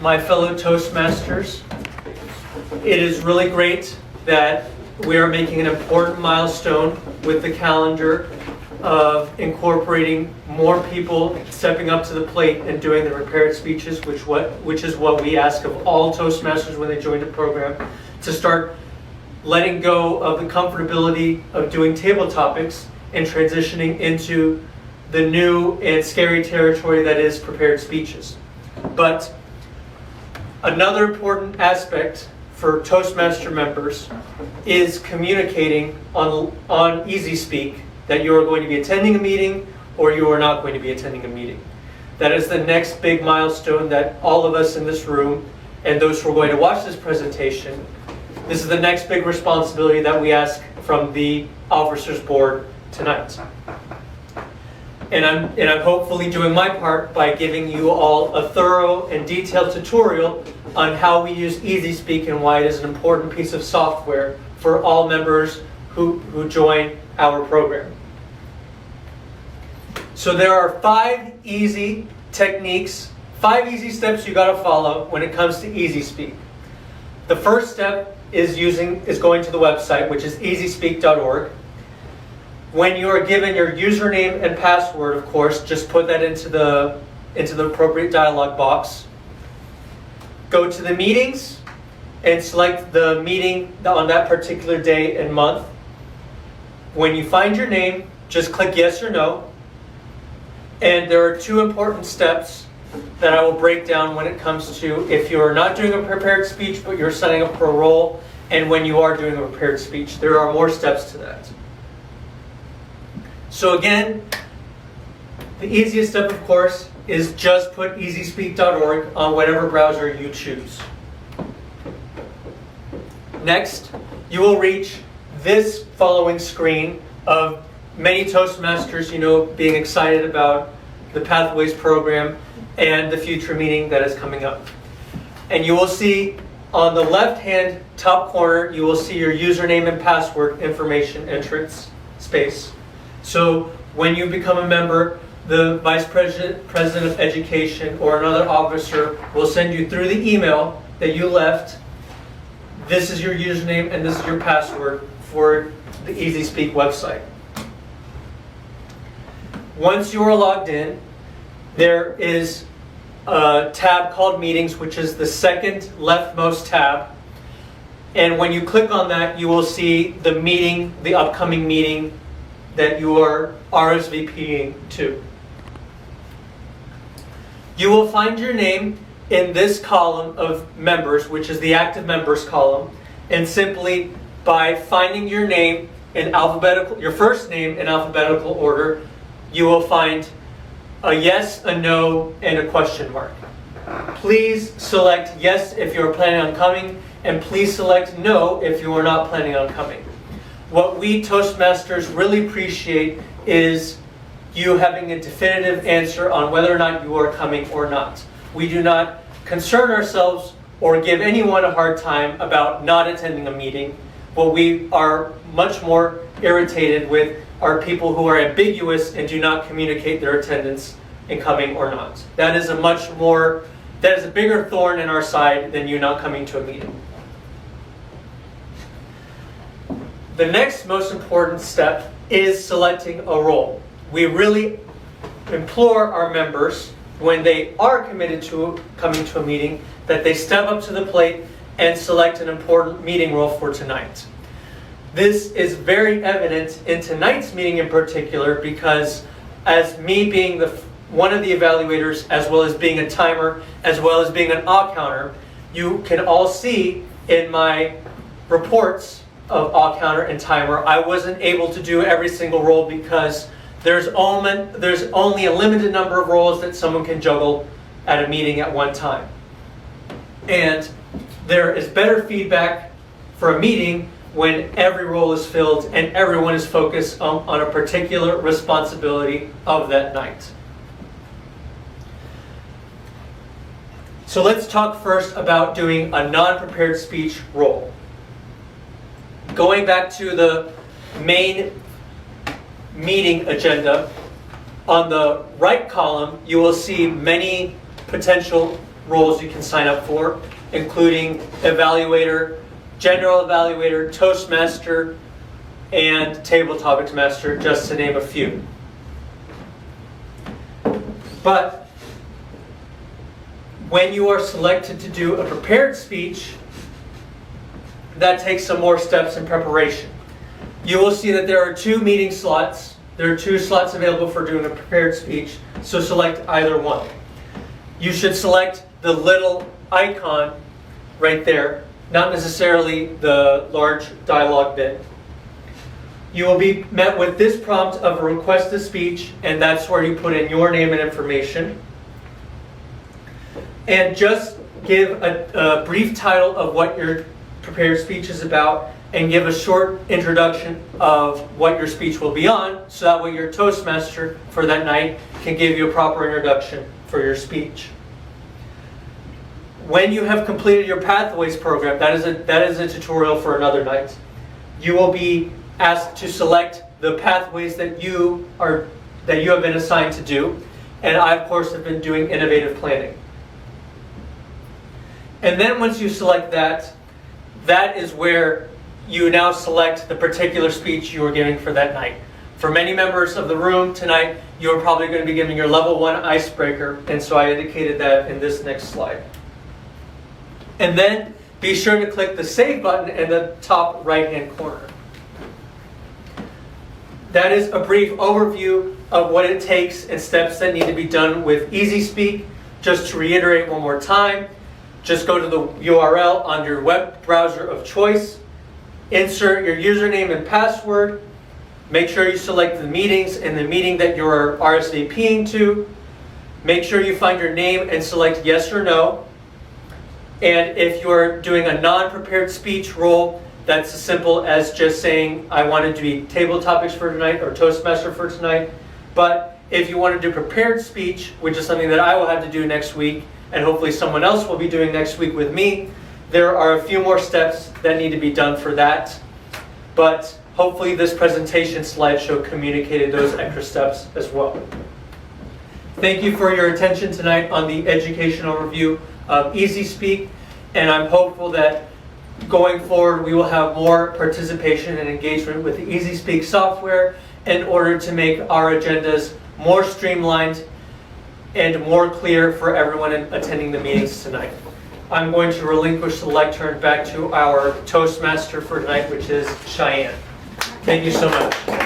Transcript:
my fellow Toastmasters. It is really great that we are making an important milestone with the calendar of incorporating more people stepping up to the plate and doing the prepared speeches, which is what we ask of all Toastmasters when they join the program, to start letting go of the comfortability of doing table topics and transitioning into the new and scary territory that is prepared speeches. But another important aspect for Toastmaster members is communicating on Easy Speak that you are going to be attending a meeting or you are not going to be attending a meeting. That is the next big milestone that all of us in this room and those who are going to watch this presentation, this is the next big responsibility that we ask from the Officers Board tonight. And I'm hopefully doing my part by giving you all a thorough and detailed tutorial on how we use Easy Speak and why it is an important piece of software for all members who join our program. So there are 5 easy techniques, 5 easy steps you got to follow when it comes to Easy Speak. The first step is going to the website, which is easyspeak.org. When you are given your username and password, of course, just put that into the appropriate dialog box. Go to the meetings and select the meeting on that particular day and month. When you find your name, just click yes or no. And there are 2 important steps that I will break down when it comes to if you are not doing a prepared speech but you're signing up for a role, and when you are doing a prepared speech. There are more steps to that. So again, the easiest step, of course, is just put easyspeak.org on whatever browser you choose. Next, you will reach this following screen of many Toastmasters being excited about the Pathways program and the future meeting that is coming up. And you will see on the left-hand top corner, you will see your username and password information entrance space. So when you become a member, the Vice President of Education or another officer will send you through the email that you left. This is your username and this is your password for the Easy Speak website. Once you are logged in, there is a tab called Meetings, which is the second leftmost tab. And when you click on that, you will see the upcoming meeting that you are RSVPing to. You will find your name in this column of members, which is the active members column, and simply by finding your name in your first name in alphabetical order, you will find a yes, a no, and a question mark. Please select yes if you are planning on coming, and please select no if you are not planning on coming. What we Toastmasters really appreciate is you having a definitive answer on whether or not you are coming or not. We do not concern ourselves or give anyone a hard time about not attending a meeting. What we are much more irritated with are people who are ambiguous and do not communicate their attendance in coming or not. That is a bigger thorn in our side than you not coming to a meeting. The next most important step is selecting a role. We really implore our members, when they are committed to coming to a meeting, that they step up to the plate and select an important meeting role for tonight. This is very evident in tonight's meeting in particular because as me being one of the evaluators, as well as being a timer, as well as being an odd counter, you can all see in my reports of odd counter and timer, I wasn't able to do every single role because there's only a limited number of roles that someone can juggle at a meeting at one time. And there is better feedback for a meeting when every role is filled and everyone is focused on a particular responsibility of that night. So let's talk first about doing a non-prepared speech role. Going back to the main meeting agenda, on the right column you will see many potential roles you can sign up for, including evaluator, general evaluator, Toastmaster, and table topics master, just to name a few. But when you are selected to do a prepared speech, that takes some more steps in preparation. You will see that there are 2 meeting slots. There are 2 slots available for doing a prepared speech, so select either one. You should select the little icon right there, not necessarily the large dialogue bit. You will be met with this prompt of a request to speech, and that's where you put in your name and information. And just give a brief title of what your prepared speech is about, and give a short introduction of what your speech will be on, so that way your Toastmaster for that night can give you a proper introduction for your speech. When you have completed your Pathways program, that is a tutorial for another night. You will be asked to select the pathways that you have been assigned to do, and I of course have been doing innovative planning. And then once you select that, that is where you now select the particular speech you are giving for that night. For many members of the room tonight, you are probably going to be giving your level 1 icebreaker, and so I indicated that in this next slide. And then be sure to click the Save button in the top right-hand corner. That is a brief overview of what it takes and steps that need to be done with EasySpeak. Just to reiterate one more time, just go to the URL on your web browser of choice, insert your username and password, make sure you select the meetings and the meeting that you're RSVPing to, make sure you find your name and select yes or no. And if you're doing a non-prepared speech role, that's as simple as just saying, I wanted to be table topics for tonight or Toastmaster for tonight. But if you want to do prepared speech, which is something that I will have to do next week, and hopefully someone else will be doing next week with me, there are a few more steps that need to be done for that. But hopefully this presentation slideshow communicated those extra steps as well. Thank you for your attention tonight on the education overview of EasySpeak, and I'm hopeful that going forward we will have more participation and engagement with the EasySpeak software in order to make our agendas more streamlined and more clear for everyone attending the meetings tonight. I'm going to relinquish the lectern back to our Toastmaster for tonight, which is Cheyenne. Thank you so much.